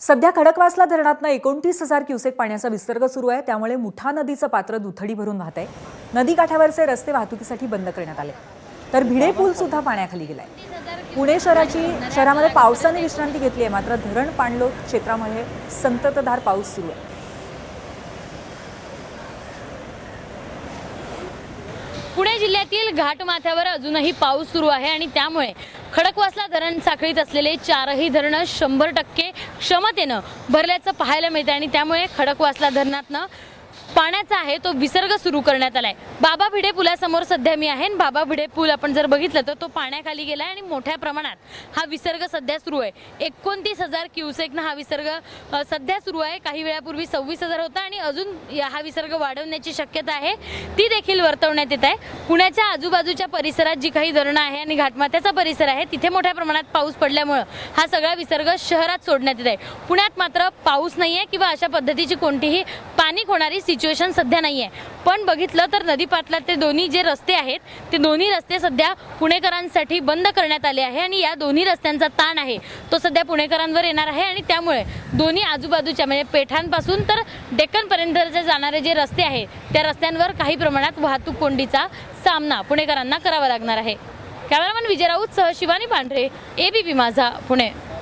सध्या खडकवासला धरणातनं 29,000 क्युसेक पाण्याचा विसर्ग सुरू आहे। त्यामुळे मुठा नदीचं पात्र दुथडी भरून वाहत आहे। नदीकाठावरचे रस्ते वाहतुकीसाठी बंद करण्यात आले, तर भिडे पूल सुद्धा पाण्याखाली गेलाय। पुणे शहरामध्ये पावसाने विश्रांती घेतली आहे, मात्र धरण पाणलोट क्षेत्रामध्ये संततधार पाऊस सुरू आहे। पुणे जिल्ह्यातील घाटमाथ्यावर अजूनही पाऊस सुरू आहे आणि त्यामुळे खडकवासला धरण साखळीत असलेले चारही धरणं 100% क्षमतेनं भरल्याचं पाहायला मिळतं आणि त्यामुळे खडकवासला धरणातनं पाण्याचा आहे तो विसर्ग सुरू करण्यात आलाय। बाबा भिडे पुलासमोर सध्या मी आहे। बाबा भिडे पूल आपण जर बघितलं तर तो पाण्याखाली गेलाय आणि मोठ्या प्रमाणात हा विसर्ग सध्या सुरू आहे। 29,000 क्युसेकनं हा विसर्ग सध्या सुरू आहे। काही वेळापूर्वी 26,000 होता आणि अजून हा विसर्ग वाढवण्याची शक्यता आहे, ती देखील वर्तवण्यात येत आहे। पुण्याच्या आजूबाजूच्या परिसरात जी काही धरणं आहे आणि घाटमाथ्याचा परिसर आहे तिथे मोठ्या प्रमाणात पाऊस पडल्यामुळे हा सगळा विसर्ग शहरात सोडण्यात येत आहे। पुण्यात मात्र पाऊस नाहीये किंवा अशा पद्धतीची कोणतीही पाणीक होणारी सिच्युएशन सध्या नाहीये। पण बघितलं तर नदी पात्रात ते दोन्ही जे रस्ते आहेत ते दोन्ही रस्ते सध्या पुणेकरांसाठी बंद करण्यात आले आहे आणि या दोन्ही रस्त्यांचा ताण आहे तो सध्या पुणेकरांवर येणार आहे आणि त्यामुळे दोन्ही आजूबाजूच्या म्हणजे पेठांपासून तर डेक्कन पर्यंतचे जाणारे जे रस्ते आहेत त्या रस्त्यांवर काही प्रमाणात वाहतूक कोंडीचा सामना पुणेकरांना करावा लागणार आहे। कॅमेरामन विजय राऊत सह शिवानी पांढरे, ABP माझा, पुणे।